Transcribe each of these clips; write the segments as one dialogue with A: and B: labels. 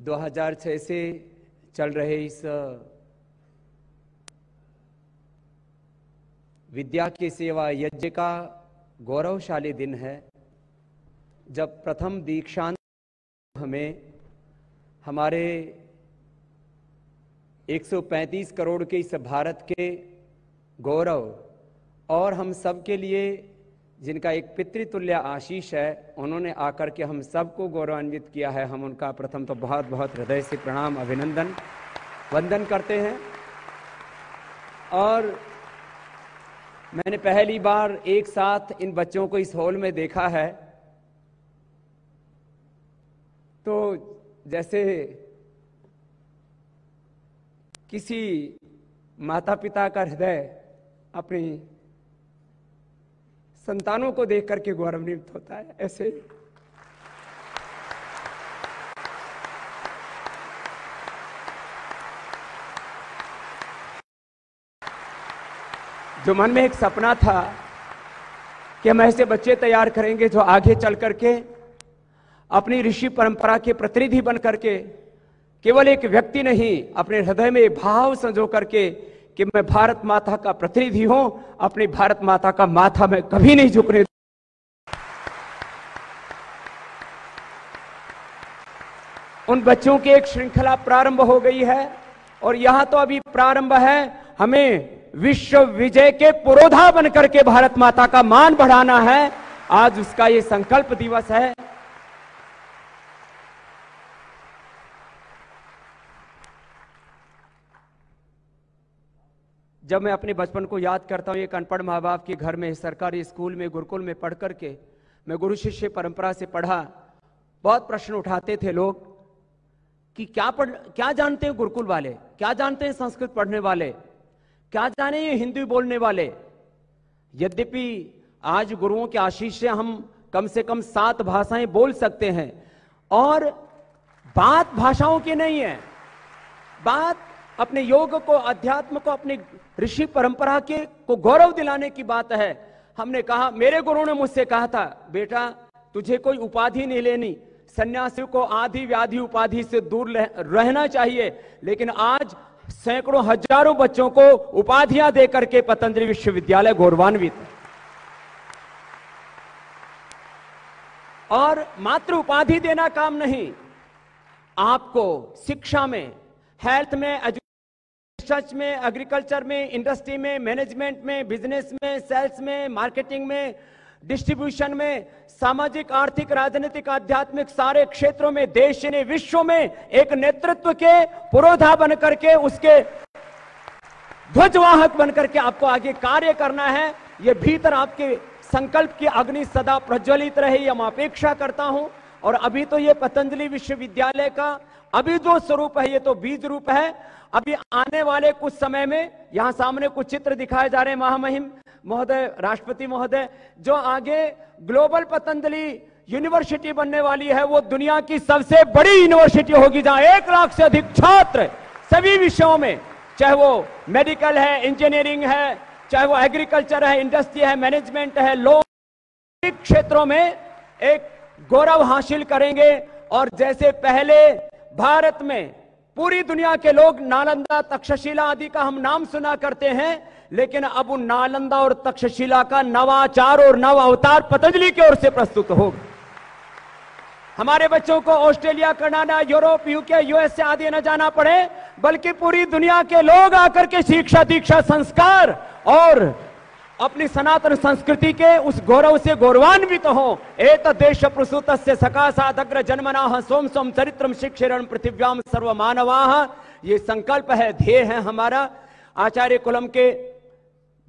A: 2006 से चल रहे इस विद्या की सेवा यज्ञ का गौरवशाली दिन है, जब प्रथम दीक्षांत हमें हमारे 135 करोड़ के इस भारत के गौरव और हम सब के लिए जिनका एक पितृतुल्य आशीष है, उन्होंने आकर के हम सबको गौरवान्वित किया है। हम उनका प्रथम तो बहुत बहुत हृदय से प्रणाम, अभिनंदन, वंदन करते हैं। और मैंने पहली बार एक साथ इन बच्चों को इस हॉल में देखा है, तो जैसे किसी माता पिता का हृदय अपनी संतानों को देख करके गौरवान्वित होता है, ऐसे जो मन में एक सपना था कि हम ऐसे बच्चे तैयार करेंगे जो आगे चल करके अपनी ऋषि परंपरा के प्रतिनिधि बन करके केवल एक व्यक्ति नहीं, अपने हृदय में भाव संजो करके कि मैं भारत माता का प्रतिनिधि हूं, अपनी भारत माता का माथा मैं कभी नहीं झुकने। उन बच्चों की एक श्रृंखला प्रारंभ हो गई है और यहां तो अभी प्रारंभ है। हमें विश्व विजय के पुरोधा बनकर के भारत माता का मान बढ़ाना है। आज उसका ये संकल्प दिवस है। जब मैं अपने बचपन को याद करता हूं, एक अनपढ़ माँ बाप के घर में, सरकारी स्कूल में, गुरुकुल में पढ़ करके मैं गुरु शिष्य परंपरा से पढ़ा। बहुत प्रश्न उठाते थे लोग कि क्या जानते हैं गुरुकुल वाले, क्या जानते हैं संस्कृत पढ़ने वाले, क्या जाने ये हिंदी बोलने वाले। यद्यपि आज गुरुओं के आशीष से हम कम से कम 7 भाषाएं बोल सकते हैं, और बात भाषाओं की नहीं है, बात अपने योग को, अध्यात्म को, अपने ऋषि परंपरा के को गौरव दिलाने की बात है। हमने कहा, मेरे गुरु ने मुझसे कहा था, बेटा तुझे कोई उपाधि नहीं लेनी, सन्यासी को आधि व्याधि उपाधि से दूर रहना चाहिए। लेकिन आज सैकड़ों हजारों बच्चों को उपाधियां देकर के पतंजलि विश्वविद्यालय गौरवान्वित है। और मात्र उपाधि देना काम नहीं, आपको शिक्षा में, हेल्थ में, रिसर्च में, एग्रीकल्चर में, इंडस्ट्री में, मैनेजमेंट में, बिजनेस में, सेल्स में, मार्केटिंग में, डिस्ट्रीब्यूशन में, सामाजिक, आर्थिक, राजनीतिक, आध्यात्मिक सारे क्षेत्रों में देश ने विश्व में एक नेतृत्व के पुरोधा बनकर के, उसके ध्वजवाहक बनकर के आपको आगे कार्य करना है। ये भीतर आपके संकल्प की अग्नि सदा प्रज्वलित रहे, ये मैं अपेक्षा करता हूं। और अभी तो ये पतंजलि विश्वविद्यालय का अभी जो स्वरूप है, ये तो बीज रूप है। अभी आने वाले कुछ समय में यहां सामने कुछ चित्र दिखाए जा रहे हैं महामहिम महोदय, राष्ट्रपति महोदय, जो आगे ग्लोबल पतंजलि यूनिवर्सिटी बनने वाली है। वो दुनिया की सबसे बड़ी यूनिवर्सिटी होगी, जहां 1 लाख से अधिक छात्र सभी विषयों में, चाहे वो मेडिकल है, इंजीनियरिंग है, चाहे वो एग्रीकल्चर है, इंडस्ट्री है, मैनेजमेंट है, लॉ, क्षेत्रों में एक गौरव हासिल करेंगे। और जैसे पहले भारत में पूरी दुनिया के लोग नालंदा, तक्षशिला आदि का हम नाम सुना करते हैं, लेकिन अब उन नालंदा और तक्षशिला का नवाचार और नव अवतार पतंजलि की ओर से प्रस्तुत होगा। हमारे बच्चों को Australia, Canada, Europe, UK, USA आदि न जाना पड़े, बल्कि पूरी दुनिया के लोग आकर के शिक्षा, दीक्षा, संस्कार और अपनी सनातन संस्कृति के उस गौरव से गौरवान्वित हो। एत देश प्रसूतस्य सकाशात् अग्र जन्मनाः सोम सोम चरित्रम शिक्षेरण पृथिव्याम सर्व मानवाः। ये संकल्प है, ध्येय है हमारा। आचार्य कुलम के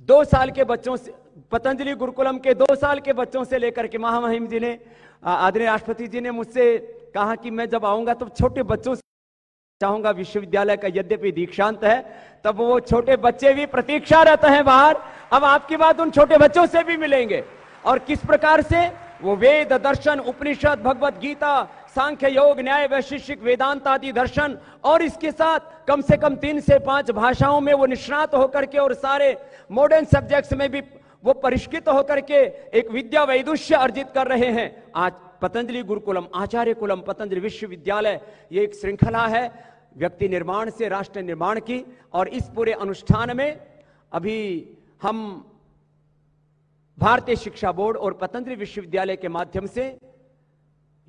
A: 2 साल के बच्चों से, पतंजलि गुरुकुलम के 2 साल के बच्चों से लेकर के महामहिम जी ने, आदरणीय राष्ट्रपति जी ने मुझसे कहा कि मैं जब आऊंगा तो छोटे बच्चों से चाहूंगा। विश्वविद्यालय का यद्यपि दीक्षांत है, तब वो छोटे बच्चे भी प्रतीक्षारत हैं बाहर। अब आपकी बात उन छोटे बच्चों से भी मिलेंगे, और किस प्रकार से वो वेद, दर्शन, उपनिषद, भगवत गीता, सांख्य, योग, न्याय, वैशेषिक, वेदांत आदि दर्शन, और इसके साथ कम से कम 3 से 5 भाषाओं में वो निष्णात होकर के, और सारे मॉडर्न सब्जेक्ट्स में भी वो परिष्कृत होकर के एक विद्या वैदुष्य अर्जित कर रहे हैं। आज पतंजलि गुरुकुलम, आचार्य कुलम, पतंजलि विश्वविद्यालय, ये एक श्रृंखला है व्यक्ति निर्माण से राष्ट्र निर्माण की। और इस पूरे अनुष्ठान में अभी हम भारतीय शिक्षा बोर्ड और पतंजलि विश्वविद्यालय के माध्यम से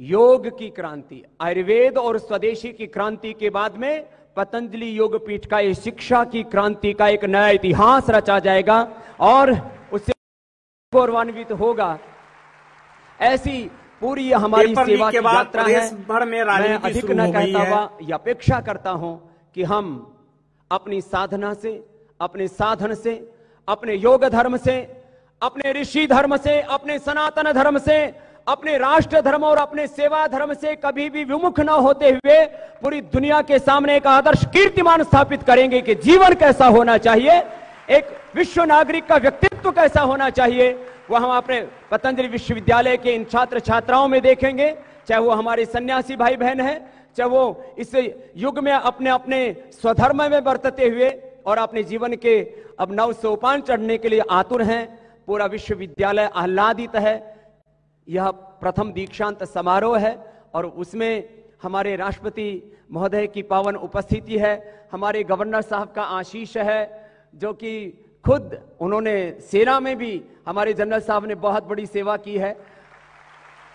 A: योग की क्रांति, आयुर्वेद और स्वदेशी की क्रांति के बाद में पतंजलि योग पीठ का ये शिक्षा की क्रांति का एक नया इतिहास रचा जाएगा और उससे गौरवान्वित होगा। ऐसी पूरी हमारी सेवा की यात्रा है। मैं अधिक न कहता हुआ यह अपेक्षा करता हूं कि हम अपनी साधना से, अपने साधन से, अपने योग धर्म से, अपने ऋषि धर्म से, अपने सनातन धर्म से, अपने राष्ट्र धर्म और अपने सेवा धर्म से कभी भी विमुख न होते हुए पूरी दुनिया के सामने एक आदर्श कीर्तिमान स्थापित करेंगे कि जीवन कैसा होना चाहिए, एक विश्व नागरिक का व्यक्तित्व कैसा होना चाहिए। वो हम अपने पतंजलि विश्वविद्यालय के इन छात्र छात्राओं में देखेंगे, चाहे वो हमारे सन्यासी भाई बहन हैं, चाहे वो इस युग में अपने अपने स्वधर्म में बरतते हुए और अपने जीवन के अब नव सोपान चढ़ने के लिए आतुर हैं। पूरा विश्वविद्यालय आह्लादित है। यह प्रथम दीक्षांत समारोह है और उसमें हमारे राष्ट्रपति महोदय की पावन उपस्थिति है, हमारे गवर्नर साहब का आशीष है, जो कि खुद उन्होंने सेना में भी, हमारे जनरल साहब ने बहुत बड़ी सेवा की है।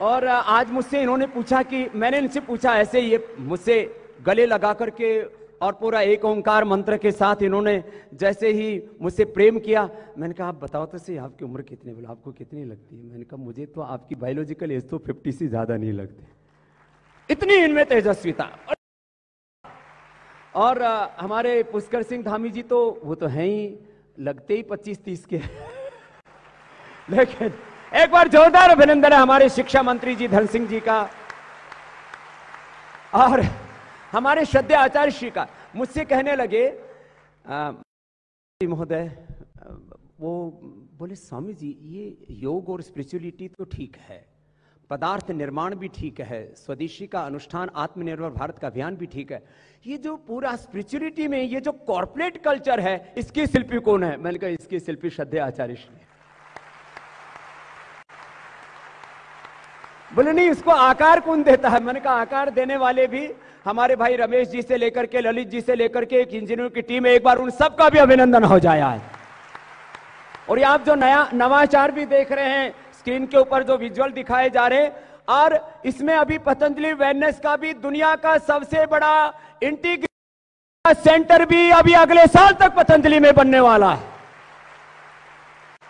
A: और आज मुझसे इन्होंने पूछा कि मैंने इनसे पूछा ऐसे, ये मुझसे गले लगा करके और पूरा एक ओंकार मंत्र के साथ इन्होंने जैसे ही मुझसे प्रेम किया, मैंने कहा आप बताओ तो सही आपकी उम्र कितनी, बोला आपको कितनी लगती है? मैंने कहा मुझे तो आपकी बायोलॉजिकल एज तो 50 से ज्यादा नहीं लगती, इतनी इनमें तेजस्विता। और हमारे पुष्कर सिंह धामी जी तो वो तो हैं ही, लगते ही 25-30 के लेकिन एक बार जोरदार अभिनंदन है हमारे शिक्षा मंत्री जी धन सिंह जी का और हमारे श्रद्धेय आचार्य श्री का। मुझसे कहने लगे महोदय, वो बोले स्वामी जी ये योग और स्पिरिचुअलिटी तो ठीक है, पदार्थ निर्माण भी ठीक है, स्वदेशी का अनुष्ठान, आत्मनिर्भर भारत का अभियान भी ठीक है, ये जो पूरा स्पिरिचुअलिटी में ये जो कॉर्पोरेट कल्चर है इसके शिल्पी कौन है? मैंने कहा इसके शिल्पी श्रद्धेय आचार्य श्री। बोले नहीं, उसको आकार कौन देता है? मैंने कहा आकार देने वाले भी हमारे भाई रमेश जी से लेकर के ललित जी से लेकर के एक इंजीनियर की टीम है, एक बार उन सबका भी अभिनंदन हो जाया है। और ये आप जो नया नवाचार भी देख रहे हैं स्क्रीन के ऊपर जो विजुअल दिखाए जा रहे हैं, और इसमें अभी पतंजलि वेलनेस का भी दुनिया का सबसे बड़ा इंटीग्रेटेड सेंटर भी अभी अगले साल तक पतंजलि में बनने वाला है।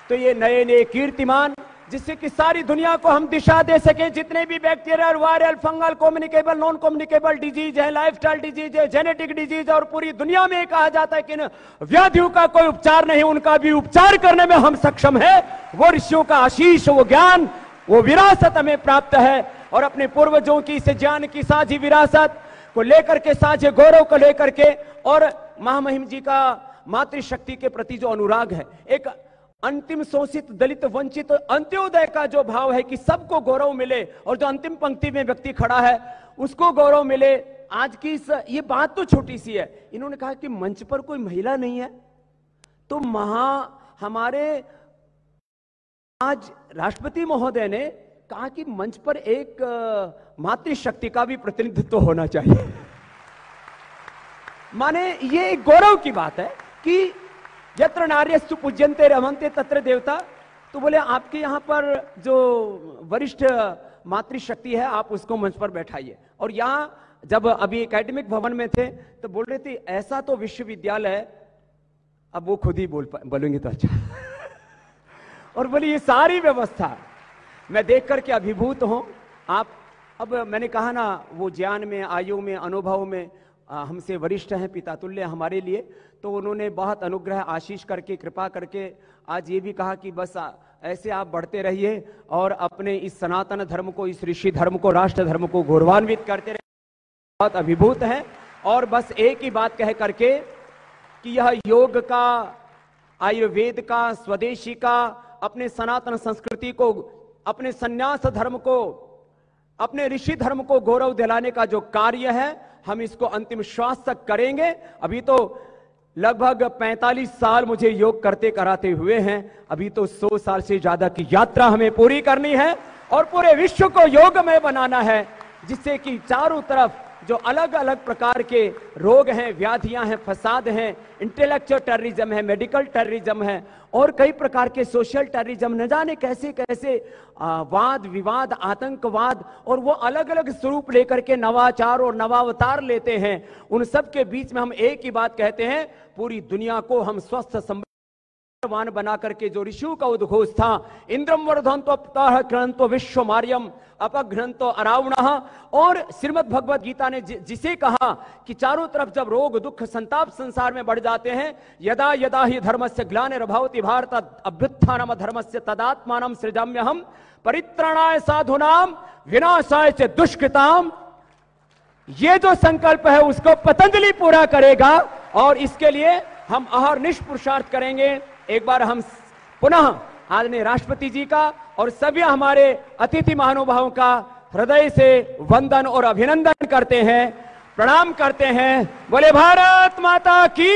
A: तो ये नए नए कीर्तिमान जिससे कि सारी दुनिया को हम दिशा दे सके, जितने भी bacterial, viral, fungal, communicable, non communicable disease है, लाइफस्टाइल डिजीज है, जेनेटिक डिजीज, और पूरी दुनिया में कहा जाता है कि व्याधियों का कोई उपचार नहीं, उनका भी उपचार करने में हम सक्षम है। वो ऋषियों का आशीष, वो ज्ञान, वो विरासत हमें प्राप्त है और अपने पूर्वजों की इस ज्ञान की साझी विरासत को लेकर के, साझे गौरव को लेकर के, और महामहिम जी का मातृशक्ति के प्रति जो अनुराग है, एक अंतिम शोषित, दलित, वंचित, अंत्योदय का जो भाव है कि सबको गौरव मिले और जो अंतिम पंक्ति में व्यक्ति खड़ा है उसको गौरव मिले। आज की ये बात तो छोटी सी है, इन्होंने कहा कि मंच पर कोई महिला नहीं है, तो हमारे आज राष्ट्रपति महोदय ने कहा कि मंच पर एक मातृशक्ति का भी प्रतिनिधित्व होना चाहिए। माने ये एक गौरव की बात है कि यत्र नार्यस्तु पूज्यन्ते रमन्ते तत्र देवता। तो बोले आपके यहाँ पर जो वरिष्ठ मातृशक्ति है आप उसको मंच पर बैठाइए। और यहाँ जब अभी एकेडमिक भवन में थे तो बोल रहे थे ऐसा तो विश्वविद्यालय, अब वो खुद ही बोलेंगे तो अच्छा और बोले ये सारी व्यवस्था मैं देख करके अभिभूत हूं। आप, अब मैंने कहा ना, वो ज्ञान में, आयु में, अनुभव में हमसे वरिष्ठ हैं, पिता तुल्य हमारे लिए, तो उन्होंने बहुत अनुग्रह, आशीष करके, कृपा करके आज ये भी कहा कि बस ऐसे आप बढ़ते रहिए और अपने इस सनातन धर्म को, इस ऋषि धर्म को, राष्ट्र धर्म को गौरवान्वित करते रहिए। बहुत अभिभूत हैं। और बस एक ही बात कह करके कि यह योग का, आयुर्वेद का, स्वदेशी का, अपने सनातन संस्कृति को, अपने संन्यास धर्म को, अपने ऋषि धर्म को गौरव दिलाने का जो कार्य है हम इसको अंतिम श्वास तक करेंगे। अभी तो लगभग 45 साल मुझे योग करते कराते हुए हैं, अभी तो 100 साल से ज्यादा की यात्रा हमें पूरी करनी है और पूरे विश्व को योगमय बनाना है, जिससे कि चारों तरफ जो अलग अलग प्रकार के रोग हैं, व्याधियां हैं, फसाद हैं, इंटेलेक्चुअल टेररिज्म है, मेडिकल टेररिज्म है और कई प्रकार के सोशल टेररिज्म, न जाने कैसे कैसे वाद विवाद, आतंकवाद, और वो अलग अलग स्वरूप लेकर के नवाचार और नवावतार लेते हैं। उन सब के बीच में हम एक ही बात कहते हैं, पूरी दुनिया को हम स्वस्थ वान बना करके, जो ऋषियों का उद्घोष था, इंद्रम वर्धन्तो अपतः कृणन्तो विश्व मार्यम अपघ्नन्तो अरावणः, और श्रीमद् भगवद गीता ने जिसे कहा कि चारों तरफ जब रोग दुख संताप संसार में बढ़ जाते हैं, यदा यदा ही धर्मस्य ग्लानिर्भवति भारत अभ्युत्थानम धर्मस्य तदात्मानं सृजाम्यहम् परित्राणाय साधूनां विनाशाय च दुष्कृताम्। ये जो संकल्प है उसको पतंजलि पूरा करेगा और इसके लिए हम अहर्निश पुरुषार्थ करेंगे। एक बार हम पुनः आदरणीय राष्ट्रपति जी का और सभी हमारे अतिथि महानुभावों का हृदय से वंदन और अभिनंदन करते हैं, प्रणाम करते हैं। बोले भारत माता की।